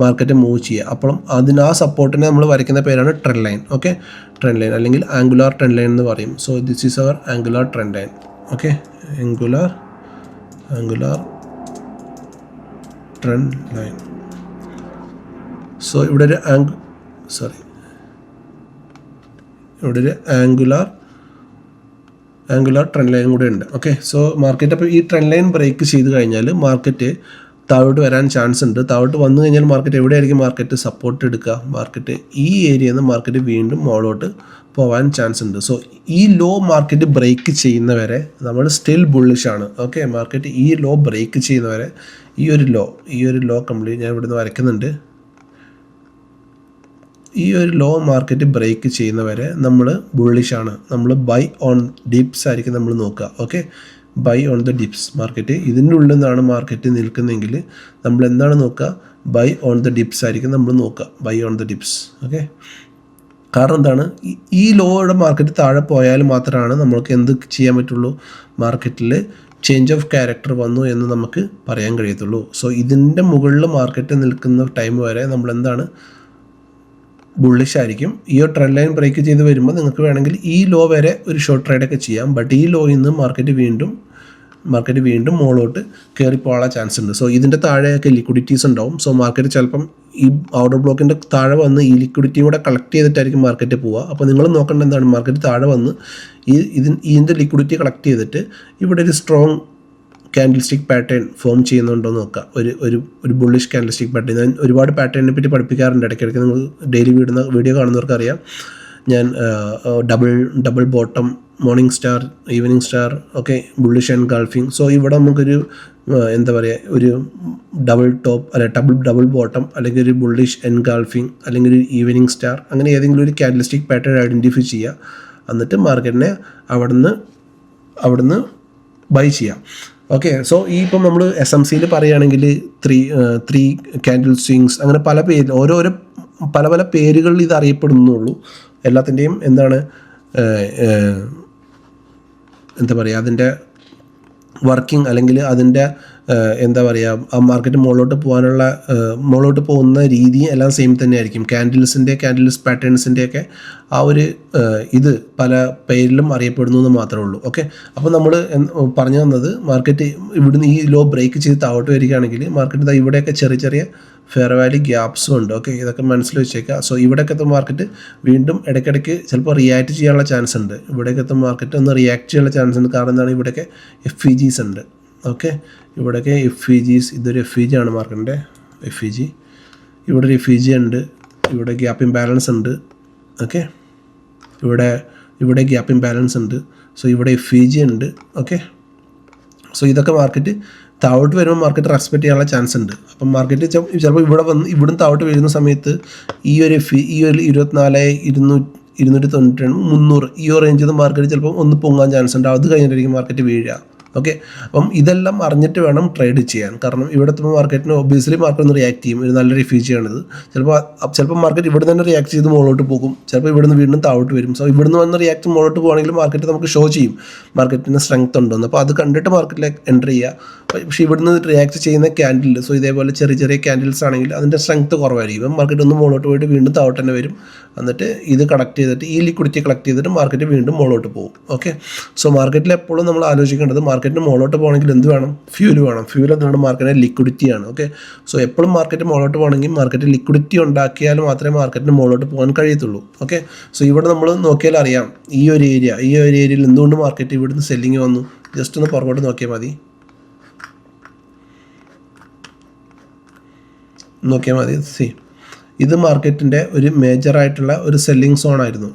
മാർക്കറ്റ് മൂവ് ചെയ്യുക. അപ്പം ആ സപ്പോർട്ടിനെ നമ്മൾ വരയ്ക്കുന്ന പേരാണ് trend line. Okay, trend line അല്ലെങ്കിൽ ആംഗുലാർ ട്രെൻഡ് ലൈൻ എന്ന് പറയും. So this is our angular trend line. Okay, angular trend line. So ഇവിടെ ഒരു ഇവിടെ ഒരു ആംഗുലാർ ട്രെൻഡ് ലൈൻ കൂടെ ഉണ്ട്. ഓക്കെ, സോ മാർക്കറ്റ് അപ്പോൾ ഈ ട്രെൻഡ് ലൈൻ ബ്രേക്ക് ചെയ്ത് കഴിഞ്ഞാൽ മാർക്കറ്റ് താഴോട്ട് വരാൻ ചാൻസ് ഉണ്ട്. താഴോട്ട് വന്നു കഴിഞ്ഞാൽ മാർക്കറ്റ് എവിടെയായിരിക്കും മാർക്കറ്റ് സപ്പോർട്ട് എടുക്കുക, മാർക്കറ്റ് ഈ ഏരിയയിൽ നിന്ന് മാർക്കറ്റ് വീണ്ടും മുകളിലോട്ട് പോകാൻ ചാൻസ് ഉണ്ട്. സോ ഈ ലോ മാർക്കറ്റ് ബ്രേക്ക് ചെയ്യുന്നവരെ നമ്മൾ സ്റ്റിൽ ബുള്ളിഷ് ആണ്. ഓക്കെ, മാർക്കറ്റ് ഈ ലോ ബ്രേക്ക് ചെയ്യുന്നവരെ ഈ ഒരു ലോ കംപ്ലീറ്റ് ഞാൻ ഇവിടുന്ന് വരയ്ക്കുന്നുണ്ട്. ഈ ഒരു ലോ മാർക്കറ്റ് ബ്രേക്ക് ചെയ്യുന്നവരെ നമ്മൾ ബുള്ളിഷാണ്. നമ്മൾ ബൈ ഓൺ ഡിപ്സ് ആയിരിക്കും നമ്മൾ നോക്കുക. Okay, buy on the dips. Market ഇതിൻ്റെ ഉള്ളിൽ നിന്നാണ് മാർക്കറ്റ് നിൽക്കുന്നതെങ്കിൽ നമ്മൾ എന്താണ് നോക്കുക, ബൈ ഓൺ ദ ഡിപ്സ് ആയിരിക്കും നമ്മൾ നോക്കുക. Buy on the dips. Okay, കാരണം എന്താണ്, ഈ ലോയുടെ മാർക്കറ്റ് താഴെ പോയാൽ മാത്രമാണ് നമ്മൾക്ക് എന്ത് ചെയ്യാൻ പറ്റുള്ളൂ, മാർക്കറ്റിൽ ചേഞ്ച് ഓഫ് ക്യാരക്ടർ വന്നു എന്ന് നമുക്ക് പറയാൻ കഴിയത്തുള്ളൂ. സോ ഇതിൻ്റെ മുകളിൽ മാർക്കറ്റ് നിൽക്കുന്ന ടൈം വരെ നമ്മൾ എന്താണ്, ബുള്ളിഷ് ആയിരിക്കും. ഈ ഒരു ട്രെൻഡ് ലൈൻ ബ്രേക്ക് ചെയ്ത് വരുമ്പോൾ നിങ്ങൾക്ക് വേണമെങ്കിൽ ഈ ലോ വരെ ഒരു ഷോർട്ട് ട്രേഡൊക്കെ ചെയ്യാം. ബട്ട് ഈ ലോയിൽ നിന്ന് മാർക്കറ്റ് വീണ്ടും മുകളിലോട്ട് കയറിപ്പോകാനുള്ള ചാൻസ് ഉണ്ട്. സോ ഇതിൻ്റെ താഴെയൊക്കെ ലിക്വിഡിറ്റീസ് ഉണ്ടാവും. സോ മാർക്കറ്റ് ചിലപ്പം ഈ ഓർഡർ ബ്ലോക്കിൻ്റെ താഴെ വന്ന് ഈ ലിക്വിഡിറ്റിയും കൂടെ കളക്ട് ചെയ്തിട്ടായിരിക്കും മാർക്കറ്റ് പോവുക. അപ്പോൾ നിങ്ങൾ നോക്കേണ്ട എന്താണ്, മാർക്കറ്റ് താഴെ വന്ന് ഇതിൻ്റെ ലിക്വിഡിറ്റി കളക്ട് ചെയ്തിട്ട് ഇവിടെ ഒരു strong candle stick pattern form ചെയ്യുന്നുണ്ടോ എന്ന് നോക്കുക. ഒരു ബുള്ളിഷ് ക്യാൻഡിൽ സ്റ്റിക്ക് പാറ്റേൺ. ഞാൻ ഒരുപാട് പാറ്റേണിനെ പറ്റി പഠിപ്പിക്കാറുണ്ട്. ഇടയ്ക്കിടയ്ക്ക് നിങ്ങൾ ഡെയിലി വീഡിയോ കാണുന്നവർക്കറിയാം. ഞാൻ double bottom, morning star, evening star, okay, bullish and engulfing. So ഇവിടെ നമുക്കൊരു എന്താ പറയുക, ഒരു ഡബിൾ ടോപ്പ് അല്ലെ ഡബിൾ ബോട്ടം, അല്ലെങ്കിൽ ഒരു ബുള്ളിഷ് എൻഗൾഫിങ്, അല്ലെങ്കിൽ ഒരു ഈവനിങ് സ്റ്റാർ, അങ്ങനെ ഏതെങ്കിലും ഒരു ക്യാൻഡിൽ സ്റ്റിക്ക് പാറ്റേൺ ഐഡൻറ്റിഫൈ ചെയ്യുക. എന്നിട്ട് മാർക്കറ്റിനെ അവിടുന്ന് ബൈ ചെയ്യാം. ഓക്കെ. സോ ഈ ഇപ്പം നമ്മൾ SMCയിൽ പറയുകയാണെങ്കിൽ ത്രീ ക്യാൻഡിൽ സ്വിങ്സ്, അങ്ങനെ പല പേര്, ഓരോരോ പല പേരുകളിൽ ഇത് അറിയപ്പെടുന്നുള്ളൂ. എല്ലാത്തിൻ്റെയും എന്താണ് എന്താ പറയുക, അതിൻ്റെ വർക്കിംഗ് അല്ലെങ്കിൽ അതിൻ്റെ എന്താ പറയുക, ആ മാർക്കറ്റ് മുകളിലോട്ട് പോകുന്ന രീതി എല്ലാം സെയിം തന്നെയായിരിക്കും. ക്യാൻഡിൽസ് പാറ്റേൺസിൻ്റെയൊക്കെ ആ ഒരു ഇത് പല പേരിലും അറിയപ്പെടുന്നു എന്ന് മാത്രമേ ഉള്ളൂ. ഓക്കെ. അപ്പോൾ നമ്മൾ പറഞ്ഞു തന്നത്, മാർക്കറ്റ് ഇവിടുന്ന് ഈ ലോ ബ്രേക്ക് ചെയ്ത് താഴോട്ട് വരികയാണെങ്കിൽ മാർക്കറ്റ് ഇവിടെയൊക്കെ ചെറിയ ഫെയർ വാല്യൂ ഗ്യാപ്സും ഉണ്ട്. ഓക്കെ, ഇതൊക്കെ മനസ്സിൽ വെച്ചേക്കുക. സോ ഇവിടേക്കത്തെ മാർക്കറ്റ് വീണ്ടും ഇടയ്ക്കിടയ്ക്ക് ചിലപ്പോൾ റിയാക്ട് ചെയ്യാനുള്ള ചാൻസ് ഉണ്ട്. ഇവിടേക്കത്തെ മാർക്കറ്റ് ഒന്ന് റിയാക്ട് ചെയ്യാനുള്ള ചാൻസ് ഉണ്ട്. കാരണം എന്താണ്, ഇവിടെയൊക്കെ FEGs ഉണ്ട്. ഓക്കെ, ഇവിടെയൊക്കെ FEGs, ഇതൊരു FEG ആണ് മാർക്കറ്റിൻ്റെ FEG. ഇവിടെ ഒരു FEG ഉണ്ട്. ഇവിടെ ഗ്യാപ്പ് ഇംബാലൻസ് ഉണ്ട്. ഓക്കെ, ഇവിടെ ഗ്യാപ്പ് ഇംബാലൻസ് ഉണ്ട്. സോ ഇവിടെ FEG ഉണ്ട്. ഓക്കെ, സോ ഇതൊക്കെ മാർക്കറ്റ് താഴോട്ട് വരുമ്പോൾ മാർക്കറ്റ് റെസ്പെക്ട് ചെയ്യാനുള്ള ചാൻസ് ഉണ്ട്. അപ്പം മാർക്കറ്റ് ചിലപ്പോൾ ഇവിടുന്ന് താഴോട്ട് വരുന്ന സമയത്ത് ഈ ഒരു 24,292, 300 ഈ ഒരു റേഞ്ചിൽ മാർക്കറ്റ് ചിലപ്പോൾ ഒന്ന് പൊങ്ങാൻ ചാൻസ് ഉണ്ട്. അത് കഴിഞ്ഞിട്ടായിരിക്കും മാർക്കറ്റ് വീഴുക. ഓക്കെ, അപ്പം ഇതെല്ലാം അറിഞ്ഞിട്ട് വേണം ട്രേഡ് ചെയ്യാൻ. കാരണം ഇവിടുത്തെ മാർക്കറ്റിന് ഒബ്വിയസ്ലി മാർക്കറ്റ് ഒന്ന് റിയാക്ട് ചെയ്യും. ഒരു നല്ല FEG ആണിത്. ചിലപ്പോൾ മാർക്കറ്റ് ഇവിടെ തന്നെ റിയാക്ട് ചെയ്ത് മുകളിലോട്ട് പോകും. ചിലപ്പോൾ ഇവിടുന്ന് വീണ്ടും താഴോട്ട് വരും. സോ ഇവിടുന്ന് വന്ന് റിയാക്ട് മുകളിലോട്ട് പോകുകയാണെങ്കിൽ മാർക്കറ്റ് നമുക്ക് ഷോ ചെയ്യും മാർക്കറ്റിന് സ്ട്രെങ്ത് ഉണ്ടെന്ന്. അപ്പോൾ അത് കണ്ടിട്ട് മാർക്കറ്റിലേക്ക് എൻ്റർ ചെയ്യുക. പക്ഷേ ഇവിടുന്ന് റിയാക്ട് ചെയ്യുന്ന ക്യാൻഡിൽ, സോ ഇതേപോലെ ചെറിയ ക്യാൻഡിൽസ് ആണെങ്കിൽ അതിൻ്റെ സ്ട്രെങ്ത് കുറവായിരിക്കും. അപ്പം മാർക്കറ്റ് ഒന്ന് മുകളിലോട്ട് പോയിട്ട് വീണ്ടും താഴോട്ട് തന്നെ വരും. എന്നിട്ട് ഇത് കളക്ട് ചെയ്തിട്ട് ഈ ലിക്വിഡിറ്റി കളക്ട് ചെയ്തിട്ട് മാർക്കറ്റ് വീണ്ടും മുകളിലോട്ട് പോകും. ഓക്കെ, സോ മാർക്കറ്റിൽ എപ്പോഴും നമ്മൾ ആലോചിക്കേണ്ടത്, മാർക്കറ്റിന് മുകളിലോട്ട് പോകണമെങ്കിൽ എന്ത് വേണം, ഫ്യൂൽ വേണം. ഫ്യൂൽ എന്താണ്, മാർക്കറ്റിന് ലിക്വിഡിറ്റിയാണ്. ഓക്കെ, സോ എപ്പോഴും മാർക്കറ്റ് മുകളിലോട്ട് പോകണമെങ്കിൽ മാർക്കറ്റ് ലിക്വിഡിറ്റി ഉണ്ടാക്കിയാൽ മാത്രമേ മാർക്കറ്റിന് മുകളിലോട്ട് പോകാൻ കഴിയത്തുള്ളൂ. ഓക്കെ, സോ ഇവിടെ നമ്മൾ നോക്കിയാൽ അറിയാം, ഈ ഒരു ഏരിയയിൽ എന്തുകൊണ്ട് മാർക്കറ്റ് ഇവിടുന്ന് സെല്ലിങ് വന്നു. ജസ്റ്റ് ഒന്ന് പുറകോട്ട് നോക്കിയാൽ മതി. സി, ഇത് മാർക്കറ്റിൻ്റെ ഒരു മേജറായിട്ടുള്ള ഒരു സെല്ലിംഗ് സോണായിരുന്നു.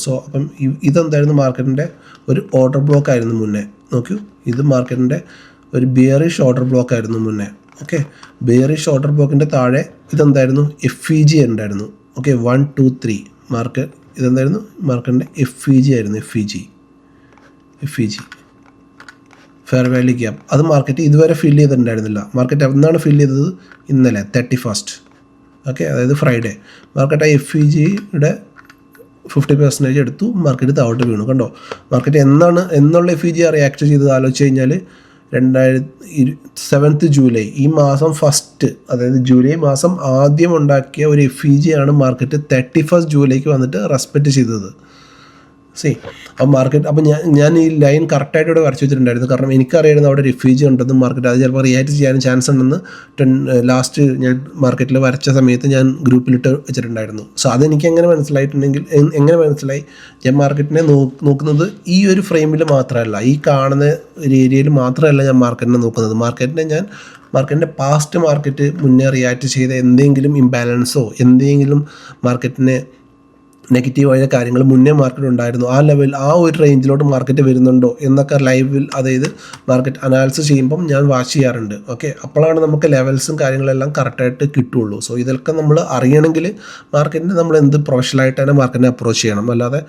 സോ അപ്പം ഇതെന്തായിരുന്നു, മാർക്കറ്റിൻ്റെ ഒരു ഓർഡർ ബ്ലോക്ക് ആയിരുന്നു മുന്നേ. നോക്കൂ, ഇത് മാർക്കറ്റിൻ്റെ ഒരു ബിയറിഷ് ഓർഡർ ബ്ലോക്ക് ആയിരുന്നു മുന്നേ. ഓക്കെ, ബിയറിഷ് ഓർഡർ ബ്ലോക്കിൻ്റെ താഴെ ഇതെന്തായിരുന്നു, FEG ഉണ്ടായിരുന്നു. ഓക്കെ, 1, 2, 3 ഇതെന്തായിരുന്നു, മാർക്കറ്റിൻ്റെ FEG ആയിരുന്നു. FEG fair value gap. അത് മാർക്കറ്റ് ഇതുവരെ ഫിൽ ചെയ്തിട്ടുണ്ടായിരുന്നില്ല. മാർക്കറ്റ് എന്നാണ് ഫിൽ ചെയ്തത്, ഇന്നലെ 31st. ഓക്കെ, അതായത് ഫ്രൈഡേ. മാർക്കറ്റ് ആ FEGയുടെ 50% എടുത്തു, മാർക്കറ്റ് താഴോട്ട് വീണു. കണ്ടോ, മാർക്കറ്റ് എന്നുള്ള FEG റിയാക്ട് ചെയ്തത് ആലോചിച്ച് കഴിഞ്ഞാൽ 7th ജൂലൈ, ഈ മാസം ഫസ്റ്റ്, അതായത് ജൂലൈ മാസം ആദ്യം ഉണ്ടാക്കിയ ഒരു FEG ആണ് മാർക്കറ്റ് 31st ജൂലൈക്ക് വന്നിട്ട് റെസ്പെക്റ്റ് ചെയ്തത്. അപ്പോൾ മാർക്കറ്റ്, അപ്പോൾ ഞാൻ ഈ ലൈൻ കറക്റ്റായിട്ട് ഇവിടെ വരച്ച് വെച്ചിട്ടുണ്ടായിരുന്നു. കാരണം എനിക്കറിയായിരുന്നു അവിടെ FEG ഉണ്ടെന്ന്. മാർക്കറ്റ് അത് ചിലപ്പോൾ റിയാക്ട് ചെയ്യാനും ചാൻസ് ഉണ്ടെന്ന് ലാസ്റ്റ് ഞാൻ മാർക്കറ്റിൽ വരച്ച സമയത്ത് ഞാൻ ഗ്രൂപ്പിലിട്ട് വെച്ചിട്ടുണ്ടായിരുന്നു. സോ അതെനിക്ക് എങ്ങനെ മനസ്സിലായി, ഞാൻ മാർക്കറ്റിനെ നോക്കുന്നത് ഈ ഒരു ഫ്രെയിമിൽ മാത്രമല്ല, ഈ കാണുന്ന ഒരു ഏരിയയിൽ മാത്രമല്ല ഞാൻ മാർക്കറ്റിനെ നോക്കുന്നത്. മാർക്കറ്റിൻ്റെ പാസ്റ്റ് മാർക്കറ്റ് മുന്നേ റിയാക്ട് ചെയ്ത എന്തെങ്കിലും ഇംബാലൻസോ എന്തെങ്കിലും മാർക്കറ്റിനെ നെഗറ്റീവായ കാര്യങ്ങൾ മുന്നേ മാർക്കറ്റ് ഉണ്ടായിരുന്നു, ആ ഒരു റേഞ്ചിലോട്ട് മാർക്കറ്റ് വരുന്നുണ്ടോ എന്നൊക്കെ ലൈവിൽ, അതായത് മാർക്കറ്റ് അനാലിസിസ് ചെയ്യുമ്പം ഞാൻ വാച്ച് ചെയ്യാറുണ്ട്. ഓക്കെ, അപ്പോഴാണ് നമുക്ക് ലെവൽസും കാര്യങ്ങളെല്ലാം കറക്റ്റായിട്ട് കിട്ടുള്ളൂ. സോ ഇതൊക്കെ നമ്മൾ അറിയണമെങ്കിൽ മാർക്കറ്റിന് നമ്മൾ എന്ത് പ്രൊഫഷണലായിട്ട് തന്നെ മാർക്കറ്റിനെ അപ്രോച്ച് ചെയ്യണം. അല്ലാതെ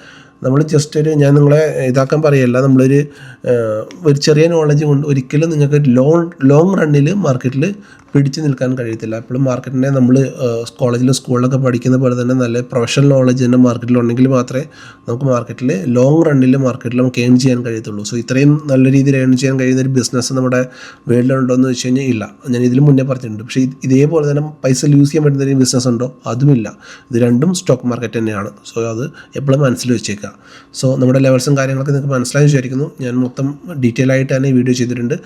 നമ്മൾ ജസ്റ്റ് ഞാൻ നിങ്ങളെ ഇതാക്കാൻ പറയല്ല, ഒരു ചെറിയ നോളജ് കൊണ്ട് ഒരിക്കലും നിങ്ങൾക്ക് ലോങ് റണ്ണിൽ മാർക്കറ്റിൽ പിടിച്ചു നിൽക്കാൻ കഴിയത്തില്ല. എപ്പോഴും മാർക്കറ്റിനെ നമ്മൾ കോളേജിലും സ്കൂളിലൊക്കെ പഠിക്കുന്ന പോലെ തന്നെ നല്ല പ്രൊഫഷണൽ നോളജ് തന്നെ മാർക്കറ്റിലുണ്ടെങ്കിൽ മാത്രമേ നമുക്ക് മാർക്കറ്റിൽ ലോങ് റണ്ണിൽ മാർക്കറ്റിൽ നമുക്ക് ഏൺ ചെയ്യാൻ കഴിയത്തുള്ളൂ. സോ ഇത്രയും നല്ല രീതിയിൽ ഏൺ ചെയ്യാൻ കഴിയുന്ന ഒരു ബിസിനസ് നമ്മുടെ വേൾഡിലുണ്ടോ എന്ന് വെച്ച് കഴിഞ്ഞാൽ ഇല്ല. ഞാൻ ഇതിന് മുന്നേ പറഞ്ഞിട്ടുണ്ട്. പക്ഷേ ഇതേപോലെ തന്നെ പൈസ ലൂസ് ചെയ്യാൻ പറ്റുന്ന ഒരു ബിസിനസ് ഉണ്ടോ? അതുമില്ല. ഇത് രണ്ടും സ്റ്റോക്ക് മാർക്കറ്റ് തന്നെയാണ്. സോ അത് എപ്പോഴും മനസ്സിൽ വെച്ചേക്കുക. സോ നമ്മുടെ ലെവൽസും കാര്യങ്ങളൊക്കെ നിങ്ങൾക്ക് മനസ്സിലായി വിചാരിക്കുന്നു. ഞാൻ മൊത്തം ഡീറ്റെയിൽ ആയിട്ട് തന്നെ വീഡിയോ ചെയ്തിട്ടുണ്ട്.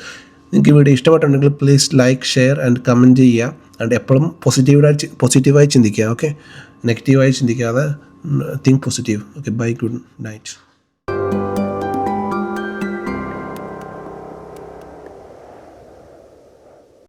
നിങ്ങൾക്ക് വീഡിയോ ഇഷ്ടപ്പെട്ടുണ്ടെങ്കിൽ please like, share and comment ചെയ്യുക. ആൻഡ് എപ്പോഴും പോസിറ്റീവായി ചിന്തിക്കുക. ഓക്കെ, നെഗറ്റീവായി ചിന്തിക്കാതെ think positive. Okay, bye, good night.